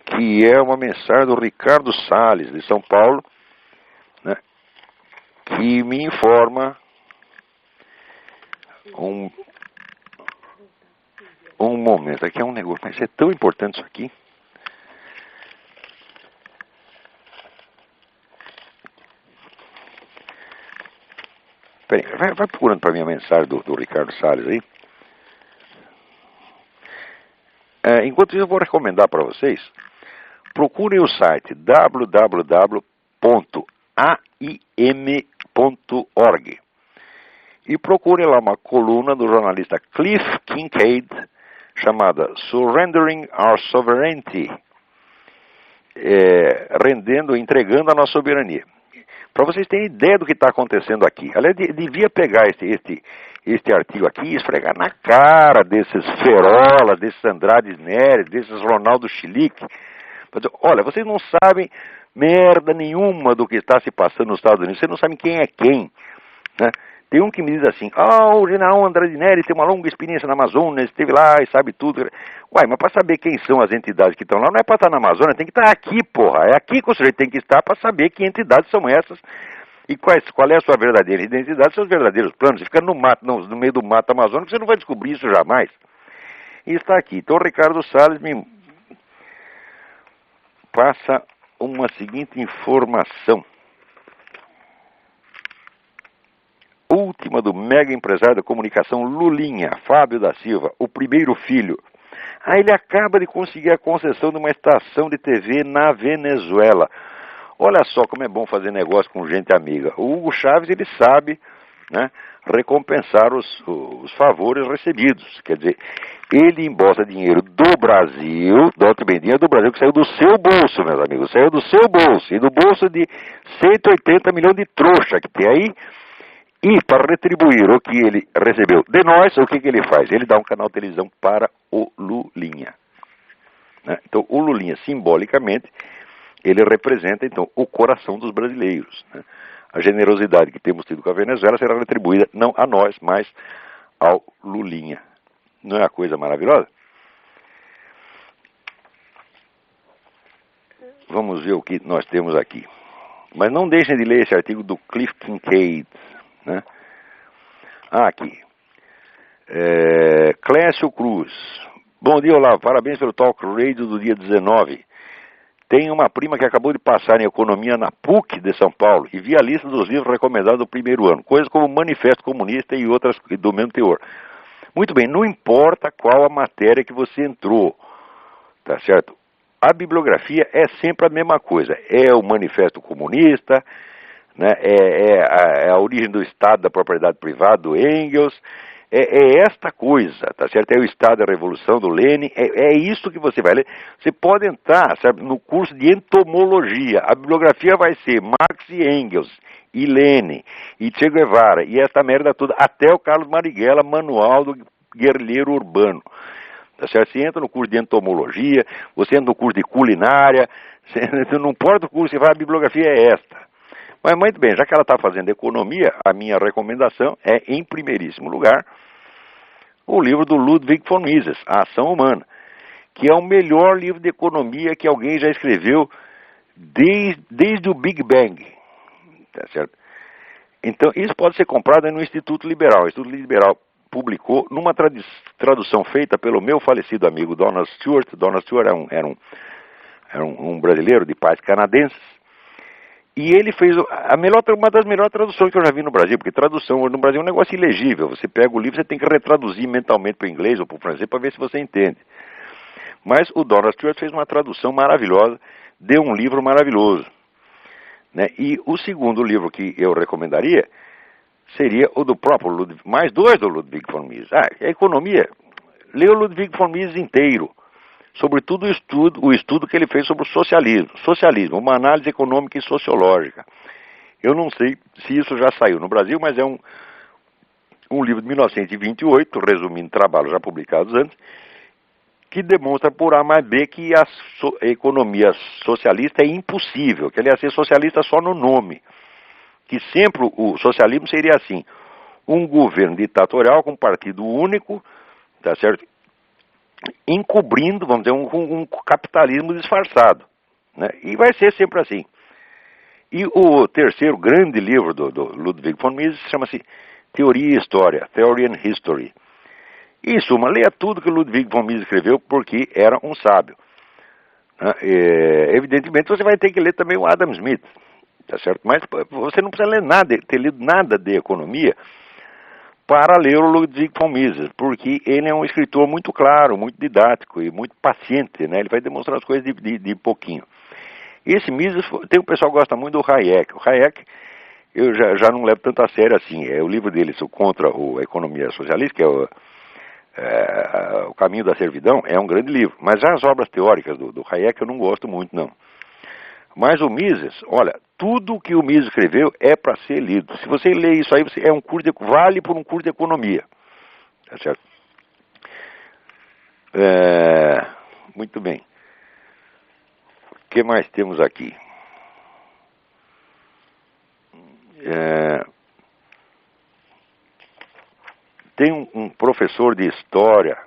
que é uma mensagem do Ricardo Salles, de São Paulo, né, que me informa um momento. Aqui é um negócio, mas é tão importante isso aqui. Peraí, vai procurando para mim a mensagem do Ricardo Salles aí. Enquanto isso, eu vou recomendar para vocês, procurem o site www.aim.org e procurem lá uma coluna do jornalista Cliff Kincaid chamada Surrendering Our Sovereignty. rendendo, entregando a nossa soberania. Para vocês terem ideia do que está acontecendo aqui. Aliás, devia pegar este artigo aqui e esfregar na cara desses Ferola, desses Andrade Neres, desses Ronaldo Chilique. Olha, vocês não sabem merda nenhuma do que está se passando nos Estados Unidos. Vocês não sabem quem é quem, né? Tem um que me diz assim, o general Andrade Neres tem uma longa experiência na Amazônia, esteve lá e sabe tudo. Uai, mas para saber quem são as entidades que estão lá, não é para estar na Amazônia, tem que estar aqui, porra. É aqui que o sujeito tem que estar para saber que entidades são essas e qual é a sua verdadeira identidade, seus verdadeiros planos. Você fica no mato, no meio do mato amazônico, você não vai descobrir isso jamais. E está aqui. Então o Ricardo Salles me passa uma seguinte informação. Última do mega empresário da comunicação Lulinha, Fábio da Silva, o primeiro filho. Ele acaba de conseguir a concessão de uma estação de TV na Venezuela. Olha só como é bom fazer negócio com gente amiga. O Hugo Chávez, ele sabe, né, recompensar os favores recebidos. Quer dizer, ele embolsa dinheiro do Brasil, dinheiro do Brasil que saiu do seu bolso, meus amigos, saiu do seu bolso, e do bolso de 180 milhões de trouxa que tem aí. E para retribuir o que ele recebeu de nós, o que ele faz? Ele dá um canal de televisão para o Lulinha. Né? Então, o Lulinha, simbolicamente, ele representa, então, o coração dos brasileiros. Né? A generosidade que temos tido com a Venezuela será retribuída não a nós, mas ao Lulinha. Não é uma coisa maravilhosa? Vamos ver o que nós temos aqui. Mas não deixem de ler esse artigo do Cliff Kincaid. Né? Aqui. Clécio Cruz. Bom dia, Olavo. Parabéns pelo Talk Radio do dia 19. Tenho uma prima que acabou de passar em Economia na PUC de São Paulo e vi a lista dos livros recomendados do primeiro ano. Coisas como Manifesto Comunista e outras do mesmo teor. Muito bem, não importa qual a matéria que você entrou, tá certo? A bibliografia é sempre a mesma coisa. É o Manifesto Comunista, né? É a origem do Estado da propriedade privada do Engels, é esta coisa, tá certo? É o Estado da Revolução do Lenin, é isso que você vai ler. Você pode entrar, sabe, no curso de entomologia, a bibliografia vai ser Marx e Engels, e Lenin, e Che Guevara, e esta merda toda, até o Carlos Marighella, Manual do Guerrilheiro Urbano. Tá certo? Você entra no curso de entomologia, você entra no curso de culinária, não importa o curso, você vai, a bibliografia é esta. Mas muito bem, já que ela está fazendo economia, a minha recomendação é, em primeiríssimo lugar, o livro do Ludwig von Mises, A Ação Humana, que é o melhor livro de economia que alguém já escreveu desde o Big Bang. Tá certo? Então, isso pode ser comprado no Instituto Liberal. O Instituto Liberal publicou numa tradução feita pelo meu falecido amigo Donald Stewart. Donald Stewart era um brasileiro de pais canadenses. E ele fez uma das melhores traduções que eu já vi no Brasil, porque tradução no Brasil é um negócio ilegível. Você pega o livro, você tem que retraduzir mentalmente para o inglês ou para o francês para ver se você entende. Mas o Donald Stewart fez uma tradução maravilhosa, deu um livro maravilhoso. Né? E o segundo livro que eu recomendaria seria o do próprio Ludwig, mais dois do Ludwig von Mises. A economia, lê o Ludwig von Mises inteiro, sobretudo o estudo que ele fez sobre o socialismo, uma análise econômica e sociológica. Eu não sei se isso já saiu no Brasil, mas é um livro de 1928, resumindo trabalhos já publicados antes, que demonstra por A mais B que a economia socialista é impossível, que ele ia ser socialista só no nome, que sempre o socialismo seria assim, um governo ditatorial com um partido único, tá certo? Encobrindo, vamos dizer, um capitalismo disfarçado, né? E vai ser sempre assim. E o terceiro grande livro do Ludwig von Mises chama-se Teoria e História, Theory and History. E, em suma, leia tudo que o Ludwig von Mises escreveu, porque era um sábio. Evidentemente, você vai ter que ler também o Adam Smith, tá certo? Mas você não precisa ler nada, ter lido nada de economia para ler o Ludwig von Mises, porque ele é um escritor muito claro, muito didático e muito paciente, né? Ele vai demonstrar as coisas de pouquinho. Esse Mises, tem um pessoal que gosta muito do Hayek. O Hayek, eu já não levo tanto a sério assim. O livro dele contra a economia socialista, que é o Caminho da Servidão, é um grande livro. Mas já as obras teóricas do Hayek eu não gosto muito, não. Mas o Mises, olha, tudo que o Mises escreveu é para ser lido. Se você lê isso aí, é um curso vale por um curso de economia. Tá certo? Muito bem. O que mais temos aqui? Tem um professor de história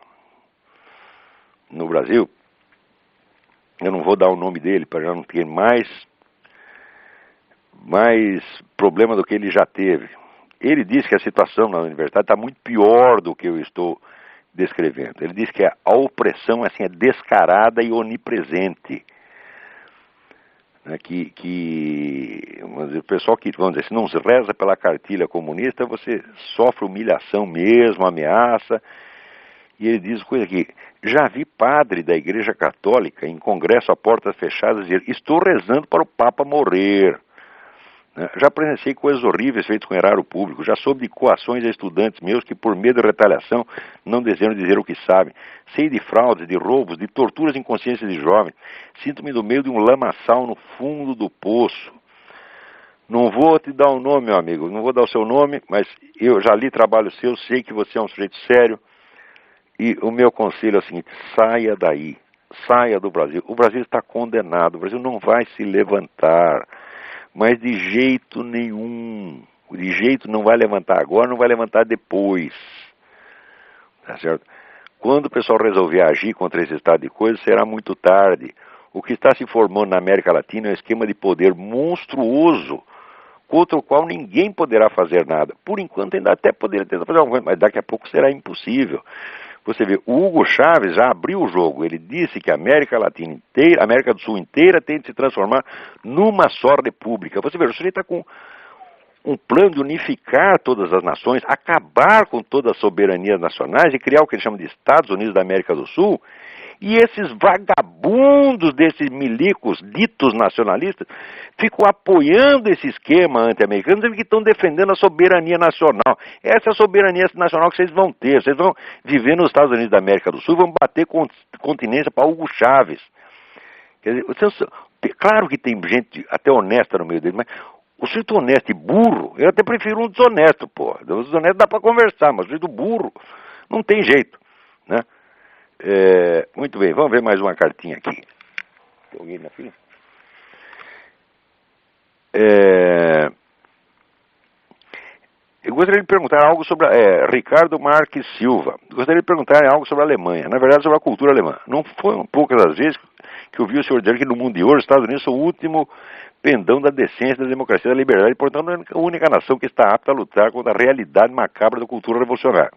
no Brasil, eu não vou dar o nome dele para já não ter mais problema do que ele já teve. Ele diz que a situação na universidade está muito pior do que eu estou descrevendo. Ele diz que a opressão assim, é descarada e onipresente. Vamos dizer, o pessoal que, vamos dizer, se não se reza pela cartilha comunista, você sofre humilhação mesmo, ameaça. E ele diz coisa aqui: já vi padre da Igreja Católica em congresso a portas fechadas dizer: estou rezando para o Papa morrer. Já presenciei coisas horríveis feitas com erário público. Já soube de coações a estudantes meus que, por medo de retaliação, não desejam dizer o que sabem. Sei de fraudes, de roubos, de torturas em consciência de jovens. Sinto-me no meio de um lamaçal no fundo do poço. Não vou te dar um nome, meu amigo. Não vou dar o seu nome, mas eu já li trabalho seu, sei que você é um sujeito sério. E o meu conselho é o seguinte: saia daí. Saia do Brasil. O Brasil está condenado. O Brasil não vai se levantar. Mas de jeito nenhum. De jeito não vai levantar agora, não vai levantar depois. Tá certo? Quando o pessoal resolver agir contra esse estado de coisas, será muito tarde. O que está se formando na América Latina é um esquema de poder monstruoso, contra o qual ninguém poderá fazer nada. Por enquanto ainda até poderia tentar fazer alguma coisa, mas daqui a pouco será impossível. Você vê, o Hugo Chávez já abriu o jogo. Ele disse que a América Latina inteira, a América do Sul inteira tem de se transformar numa só república. Você vê, o sujeito está com um plano de unificar todas as nações, acabar com todas as soberanias nacionais e criar o que ele chama de Estados Unidos da América do Sul. E esses vagabundos desses milicos ditos nacionalistas ficam apoiando esse esquema anti-americano, dizendo que estão defendendo a soberania nacional. Essa é a soberania nacional que vocês vão ter. Vocês vão viver nos Estados Unidos da América do Sul e vão bater continência para Hugo Chávez. Quer dizer, claro que tem gente até honesta no meio dele, mas o sujeito honesto e burro, eu até prefiro um desonesto, pô. O desonesto dá para conversar, mas o sujeito burro não tem jeito, né? Muito bem, vamos ver mais uma cartinha aqui. Tem alguém na fila? Eu gostaria de perguntar algo sobre Ricardo Marques Silva. Gostaria de perguntar algo sobre a Alemanha, na verdade sobre a cultura alemã. Não foram poucas as vezes que eu vi o senhor dizer que no mundo de hoje os Estados Unidos são o último pendão da decência, da democracia, da liberdade, e portanto a única nação que está apta a lutar contra a realidade macabra da cultura revolucionária.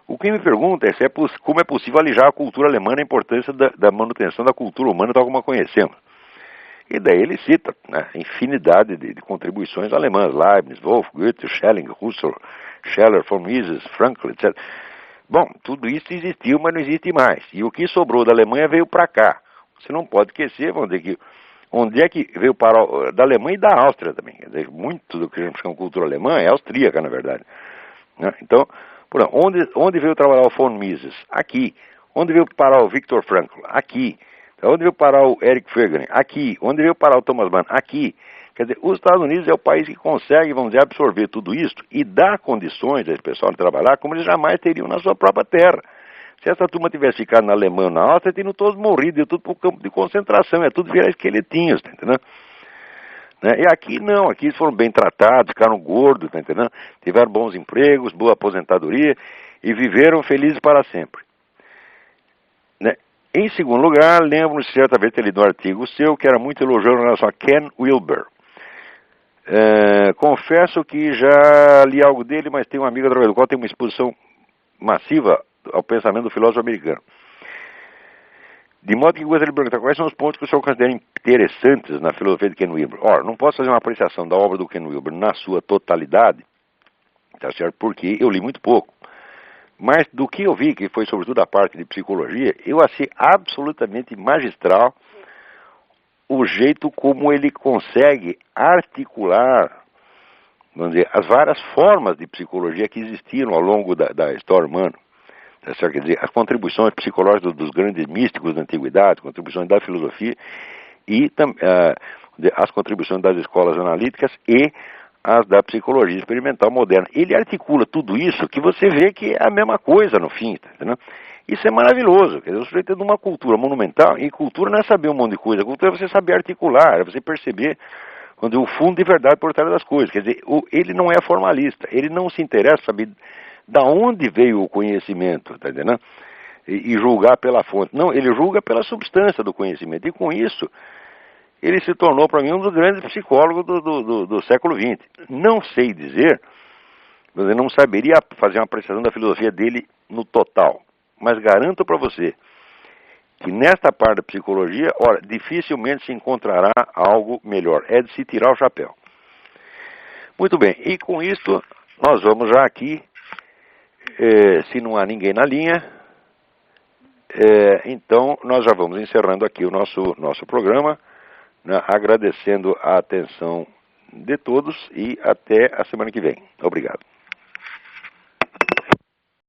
O que me pergunta é como é possível alijar a cultura alemã a importância da manutenção da cultura humana tal como a conhecemos. E daí ele cita, né, infinidade de contribuições alemãs: Leibniz, Wolff, Goethe, Schelling, Husserl, Scheler, von Mises, Frankl, etc. Bom, tudo isso existiu, mas não existe mais. E o que sobrou da Alemanha veio para cá. Você não pode esquecer, vamos dizer que onde é que veio para da Alemanha e da Áustria também. Quer dizer, muito do que a gente chama de cultura alemã é austríaca, na verdade. Né? Então, onde veio trabalhar o von Mises? Aqui. Onde veio parar o Viktor Frankl? Aqui. Onde veio parar o Eric Feiglin? Aqui. Onde veio parar o Thomas Mann? Aqui. Quer dizer, os Estados Unidos é o país que consegue, vamos dizer, absorver tudo isso e dar condições a esse pessoal de trabalhar como eles jamais teriam na sua própria terra. Se essa turma tivesse ficado na Alemanha ou na Áustria, teriam todos morrido, tudo para o campo de concentração, é tudo virar esqueletinhos, tá entendendo? Né? E aqui não, aqui eles foram bem tratados, ficaram gordos, tá entendendo? Tiveram bons empregos, boa aposentadoria e viveram felizes para sempre. Né? Em segundo lugar, lembro-me certa vez ter lido um artigo seu que era muito elogioso em relação a Ken Wilber. Confesso que já li algo dele, mas tem um amigo através do qual tem uma exposição massiva ao pensamento do filósofo americano. De modo que gostaria de perguntar quais são os pontos que o senhor considera interessantes na filosofia de Ken Wilber. Ora, não posso fazer uma apreciação da obra do Ken Wilber na sua totalidade, tá certo? Porque eu li muito pouco. Mas do que eu vi, que foi sobretudo a parte de psicologia, eu achei absolutamente magistral o jeito como ele consegue articular, vamos dizer, as várias formas de psicologia que existiram ao longo da história humana. Quer dizer, as contribuições psicológicas dos grandes místicos da antiguidade, contribuições da filosofia e as contribuições das escolas analíticas e as da psicologia experimental moderna. Ele articula tudo isso que você vê que é a mesma coisa no fim, tá entendendo? Isso é maravilhoso. Quer dizer, o sujeito é de uma cultura monumental, e cultura não é saber um monte de coisa, cultura é você saber articular, é você perceber quando o fundo de verdade por trás das coisas. Quer dizer, ele não é formalista, ele não se interessa em saber da onde veio o conhecimento, tá entendendo? E julgar pela fonte. Não, ele julga pela substância do conhecimento. E com isso, ele se tornou para mim um dos grandes psicólogos do século XX. Não sei dizer, eu não saberia fazer uma apreciação da filosofia dele no total, mas garanto para você que nesta parte da psicologia, ora, dificilmente se encontrará algo melhor. É de se tirar o chapéu. Muito bem, e com isso nós vamos já aqui, se não há ninguém na linha, então nós já vamos encerrando aqui o nosso programa, né, agradecendo a atenção de todos e até a semana que vem. Obrigado.